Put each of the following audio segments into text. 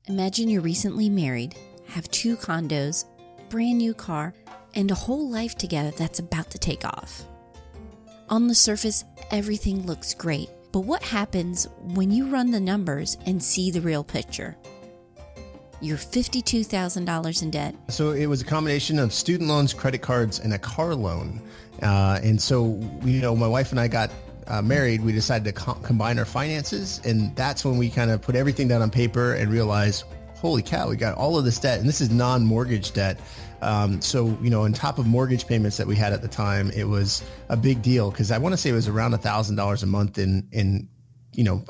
Imagine you're recently married, have 2 condos, brand new car, and a whole life together that's about to take off. On the surface, everything looks great, but what happens when you run the numbers and see the real picture? You're $52,000 in debt. So it was a combination of student loans, credit cards, and a car loan. And so, my wife and I got married. We decided to combine our finances. And that's when we kind of put everything down on paper and realized, holy cow, we got all of this debt. And this is non-mortgage debt. So, on top of mortgage payments that we had at the time, it was a big deal because I want to say it was around $1,000 a month in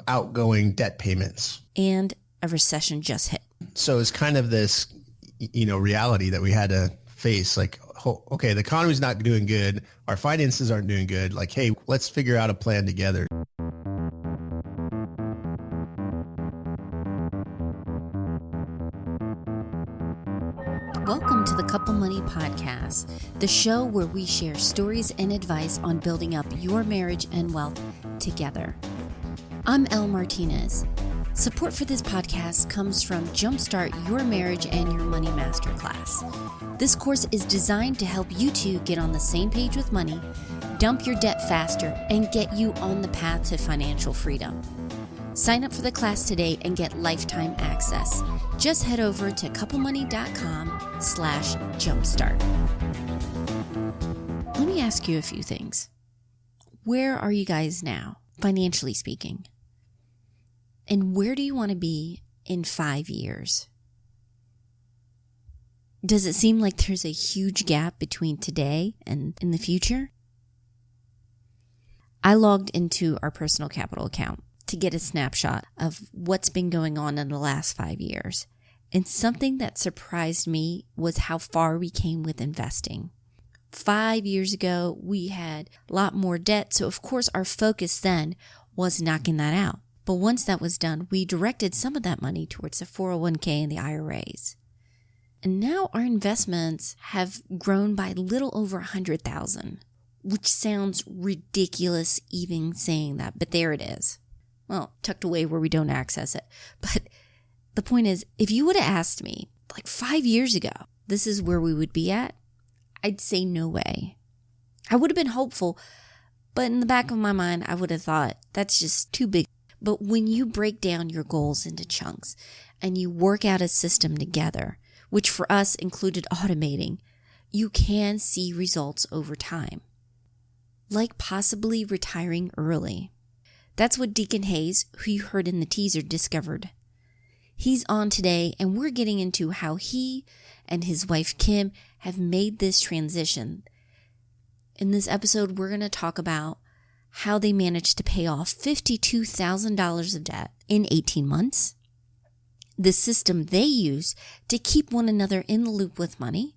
outgoing debt payments. And a recession just hit. So it's kind of this, reality that we had to face. Like, okay, the economy's not doing good. Our finances aren't doing good. Like, hey, let's figure out a plan together. Welcome to the Couple Money Podcast, the show where we share stories and advice on building up your marriage and wealth together. I'm Elle Martinez. Support for this podcast comes from Jumpstart Your Marriage and Your Money Masterclass. This course is designed to help you two get on the same page with money, dump your debt faster, and get you on the path to financial freedom. Sign up for the class today and get lifetime access. Just head over to couplemoney.com/jumpstart. Let me ask you a few things. Where are you guys now, financially speaking? And where do you want to be in 5 years? Does it seem like there's a huge gap between today and in the future? I logged into our personal capital account to get a snapshot of what's been going on in the last 5 years. And something that surprised me was how far we came with investing. 5 years ago, we had a lot more debt. So of course, our focus then was knocking that out. But once that was done, we directed some of that money towards the 401k and the IRAs. And now our investments have grown by a little over $100,000, which sounds ridiculous even saying that, but there it is. Well, tucked away where we don't access it. But the point is, if you would have asked me like 5 years ago, this is where we would be at, I'd say no way. I would have been hopeful, but in the back of my mind, I would have thought that's just too big. But when you break down your goals into chunks and you work out a system together, which for us included automating, you can see results over time. Like possibly retiring early. That's what Deacon Hayes, who you heard in the teaser, discovered. He's on today and we're getting into how he and his wife Kim have made this transition. In this episode, we're going to talk about how they managed to pay off $52,000 of debt in 18 months, the system they use to keep one another in the loop with money,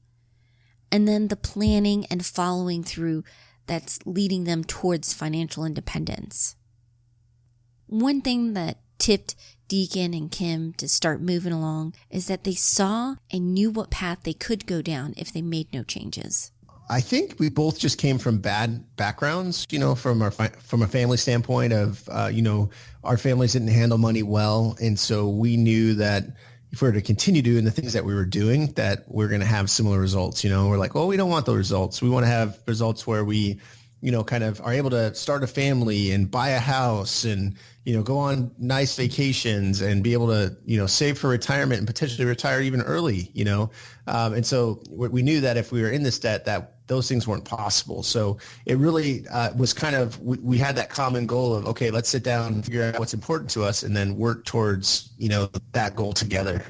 and then the planning and following through that's leading them towards financial independence. One thing that tipped Deacon and Kim to start moving along is that they saw and knew what path they could go down if they made no changes. I think we both just came from bad backgrounds, from a family standpoint of, our families didn't handle money well. And so we knew that if we were to continue doing the things that we were doing, that we're going to have similar results. We're like, well, we don't want those results. We want to have results where we, kind of are able to start a family and buy a house and, go on nice vacations and be able to, save for retirement and potentially retire even early, And so we knew that if we were in this debt, that those things weren't possible. So it really was kind of, we had that common goal of, okay, let's sit down and figure out what's important to us and then work towards, that goal together.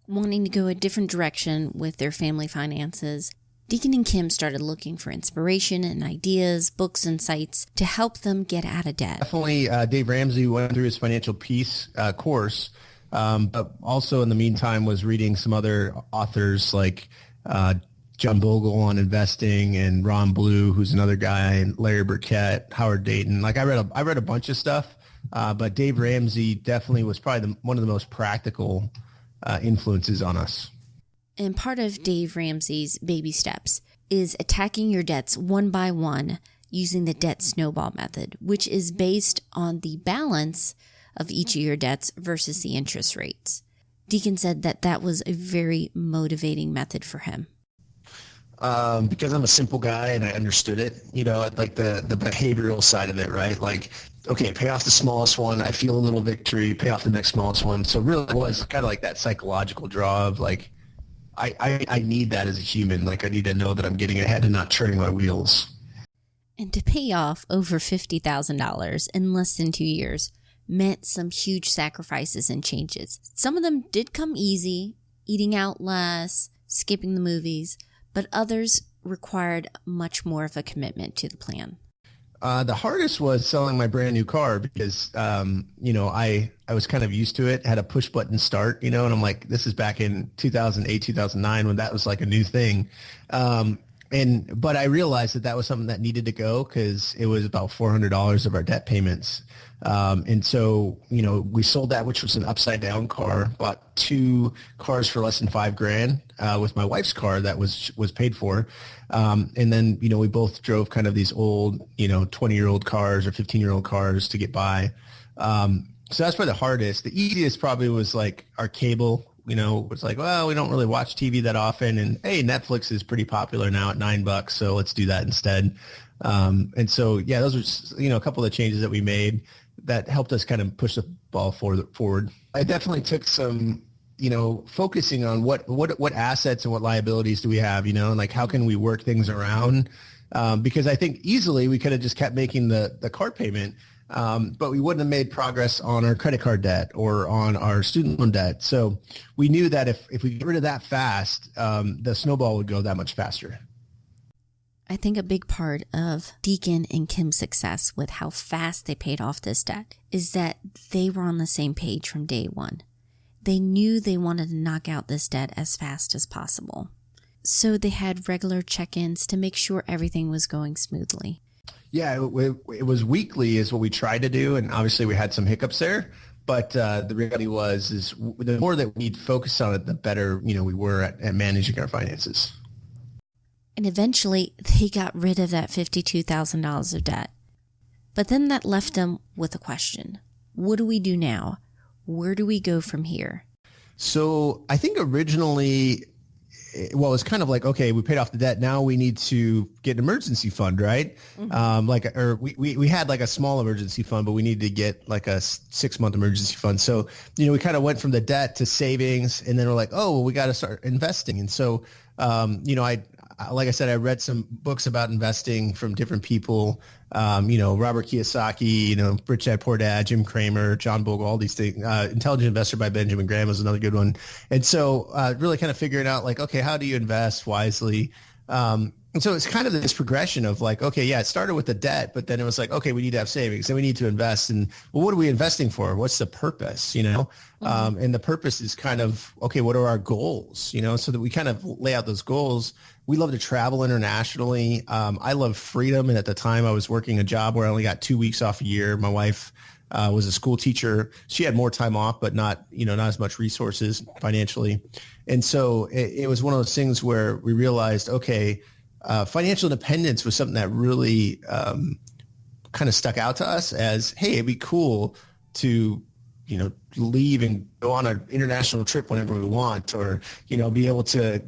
Wanting to go a different direction with their family finances, Deacon and Kim started looking for inspiration and ideas, books and sites to help them get out of debt. Definitely Dave Ramsey went through his financial peace course, but also in the meantime was reading some other authors like John Bogle on investing and Ron Blue, who's another guy, and Larry Burkett, Howard Dayton. Like I read a bunch of stuff, but Dave Ramsey definitely was probably one of the most practical influences on us. And part of Dave Ramsey's baby steps is attacking your debts one by one using the debt snowball method, which is based on the balance of each of your debts versus the interest rates. Deacon said that was a very motivating method for him. Because I'm a simple guy and I understood it, like the behavioral side of it, right? Like, okay, pay off the smallest one. I feel a little victory, pay off the next smallest one. So really it was kind of like that psychological draw of like, I need that as a human. Like I need to know that I'm getting ahead and not turning my wheels. And to pay off over $50,000 in less than 2 years meant some huge sacrifices and changes. Some of them did come easy, eating out less, skipping the movies, but others required much more of a commitment to the plan. The hardest was selling my brand new car because, I was kind of used to it, had a push button start, and I'm like, this is back in 2008, 2009 when that was like a new thing. But I realized that was something that needed to go because it was about $400 of our debt payments. And so, we sold that, which was an upside down car, bought 2 cars for less than $5,000, with my wife's car that was paid for. And then, we both drove kind of these old, 20-year-old cars or 15-year-old cars to get by. So that's probably the hardest. The easiest probably was like our cable. It's like, well, we don't really watch TV that often. And hey, Netflix is pretty popular now at $9. So let's do that instead. And so, yeah, those are, a couple of the changes that we made that helped us kind of push the ball forward. I definitely took some, focusing on what assets and what liabilities do we have, and like, how can we work things around? Because I think easily we could have just kept making the car payment. But we wouldn't have made progress on our credit card debt or on our student loan debt. So we knew that if we get rid of that fast, the snowball would go that much faster. I think a big part of Deacon and Kim's success with how fast they paid off this debt is that they were on the same page from day one. They knew they wanted to knock out this debt as fast as possible. So they had regular check-ins to make sure everything was going smoothly. Yeah, it was weekly is what we tried to do. And obviously we had some hiccups there. But the reality is the more that we'd focus on it, the better, we were at managing our finances. And eventually they got rid of that $52,000 of debt. But then that left them with a question. What do we do now? Where do we go from here? So I think originally, well, it was kind of like, okay, we paid off the debt. Now we need to get an emergency fund, right? Mm-hmm. We had like a small emergency fund, but we needed to get like a 6-month emergency fund. So, we kind of went from the debt to savings, and then we're like, oh, well, we got to start investing. And so, like I said, I read some books about investing from different people, Robert Kiyosaki, Rich Dad, Poor Dad, Jim Cramer, John Bogle, all these things. Intelligent Investor by Benjamin Graham was another good one. And so really kind of figuring out like, okay, how do you invest wisely? And so it's kind of this progression of like, okay, yeah, it started with the debt, but then it was like, okay, we need to have savings and we need to invest. And well, what are we investing for? What's the purpose, Mm-hmm. And the purpose is kind of, okay, what are our goals, so that we kind of lay out those goals. We love to travel internationally. I love freedom. And at the time I was working a job where I only got 2 weeks off a year. My wife was a school teacher. She had more time off, but not as much resources financially. And so it was one of those things where we realized, okay, financial independence was something that really kind of stuck out to us as, hey, it'd be cool to, leave and go on an international trip whenever we want, or, be able to,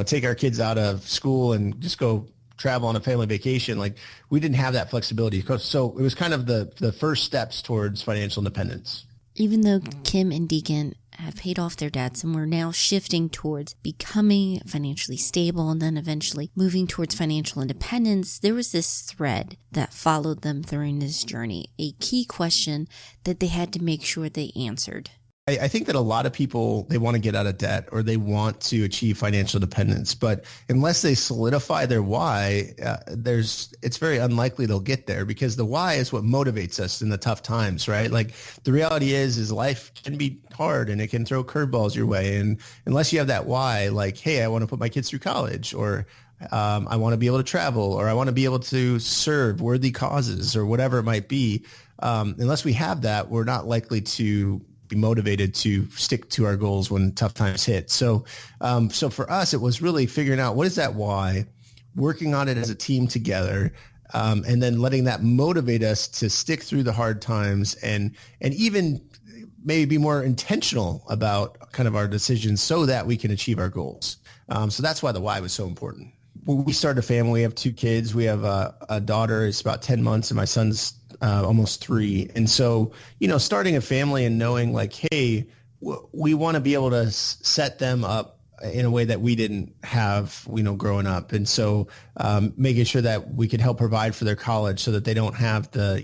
take our kids out of school and just go travel on a family vacation. Like we didn't have that flexibility. So it was kind of the first steps towards financial independence. Even though Kim and Deacon have paid off their debts and we're now shifting towards becoming financially stable and then eventually moving towards financial independence, there was this thread that followed them during this journey, a key question that they had to make sure they answered. I think that a lot of people, they want to get out of debt or they want to achieve financial independence, but unless they solidify their why, it's very unlikely they'll get there, because the why is what motivates us in the tough times, right? Like the reality is life can be hard and it can throw curveballs your way. And unless you have that why, like, hey, I want to put my kids through college, or I want to be able to travel, or I want to be able to serve worthy causes, or whatever it might be. Unless we have that, we're not likely to be motivated to stick to our goals when tough times hit. So for us, it was really figuring out what is that why, working on it as a team together, and then letting that motivate us to stick through the hard times and even maybe be more intentional about kind of our decisions so that we can achieve our goals. So that's why the why was so important. When we started a family, we have 2 kids. We have a daughter is about 10 months and my son's almost 3. And so, starting a family and knowing like, hey, we want to be able to set them up in a way that we didn't have, growing up. And so making sure that we could help provide for their college so that they don't have the,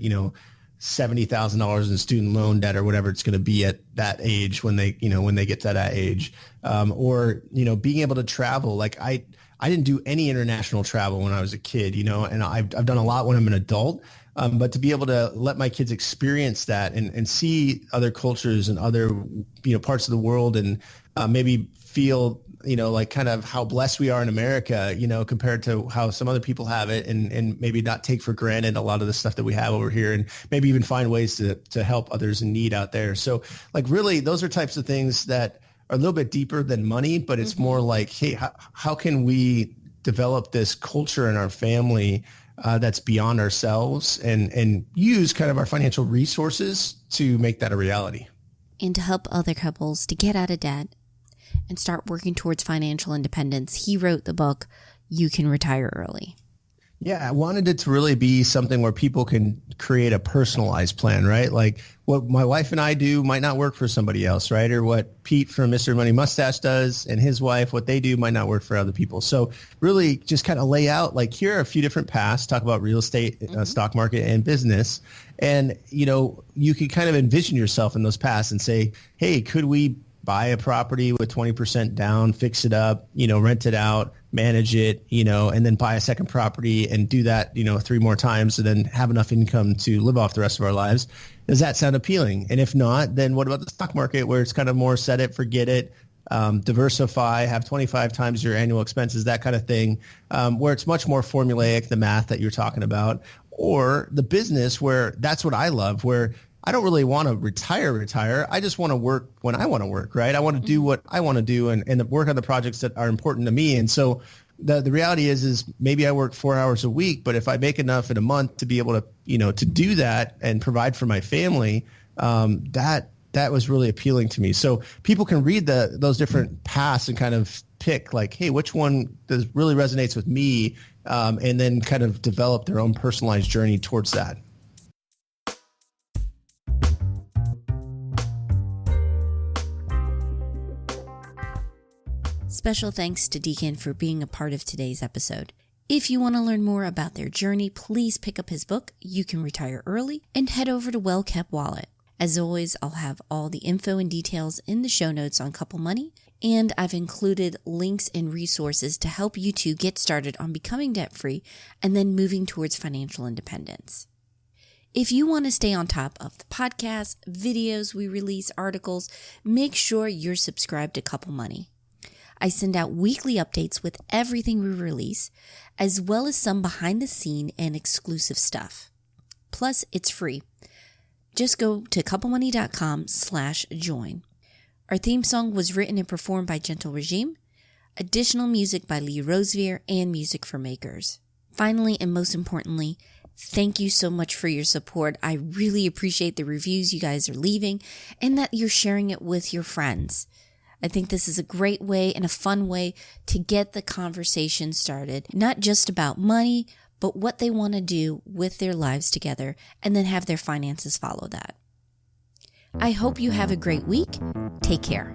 $70,000 in student loan debt or whatever it's going to be at that age when they get to that age. Or being able to travel. Like I didn't do any international travel when I was a kid, and I've done a lot when I'm an adult. But to be able to let my kids experience that and see other cultures and other, parts of the world and maybe feel, like kind of how blessed we are in America, compared to how some other people have it and maybe not take for granted a lot of the stuff that we have over here and maybe even find ways to help others in need out there. So like really those are types of things that are a little bit deeper than money, but it's more like, hey, how can we develop this culture in our family that's beyond ourselves and use kind of our financial resources to make that a reality. And to help other couples to get out of debt and start working towards financial independence, he wrote the book, You Can Retire Early. Yeah, I wanted it to really be something where people can create a personalized plan, right? Like what my wife and I do might not work for somebody else, right? Or what Pete from Mr. Money Mustache does and his wife, what they do might not work for other people. So really just kind of lay out like here are a few different paths, talk about real estate, stock market and business. And, you can kind of envision yourself in those paths and say, hey, could we buy a property with 20% down, fix it up, rent it out, manage it, and then buy a second property and do that, 3 more times and then have enough income to live off the rest of our lives. Does that sound appealing? And if not, then what about the stock market where it's kind of more set it, forget it, diversify, have 25 times your annual expenses, that kind of thing, where it's much more formulaic, the math that you're talking about, or the business where that's what I love, where I don't really want to retire. I just want to work when I want to work, right? I want to do what I want to do and work on the projects that are important to me. And so the reality is maybe I work 4 hours a week, but if I make enough in a month to be able to, to do that and provide for my family, that was really appealing to me. So people can read those different paths and kind of pick like, hey, which one really resonates with me? And then kind of develop their own personalized journey towards that. Special thanks to Deacon for being a part of today's episode. If you want to learn more about their journey, please pick up his book, You Can Retire Early, and head over to Well Kept Wallet. As always, I'll have all the info and details in the show notes on Couple Money, and I've included links and resources to help you two get started on becoming debt-free and then moving towards financial independence. If you want to stay on top of the podcast, videos we release, articles, make sure you're subscribed to Couple Money. I send out weekly updates with everything we release, as well as some behind the scene and exclusive stuff. Plus, it's free. Just go to couplemoney.com/join. Our theme song was written and performed by Gentle Regime. Additional music by Lee Rosevier and Music for Makers. Finally, and most importantly, thank you so much for your support. I really appreciate the reviews you guys are leaving and that you're sharing it with your friends. I think this is a great way and a fun way to get the conversation started, not just about money, but what they want to do with their lives together and then have their finances follow that. I hope you have a great week. Take care.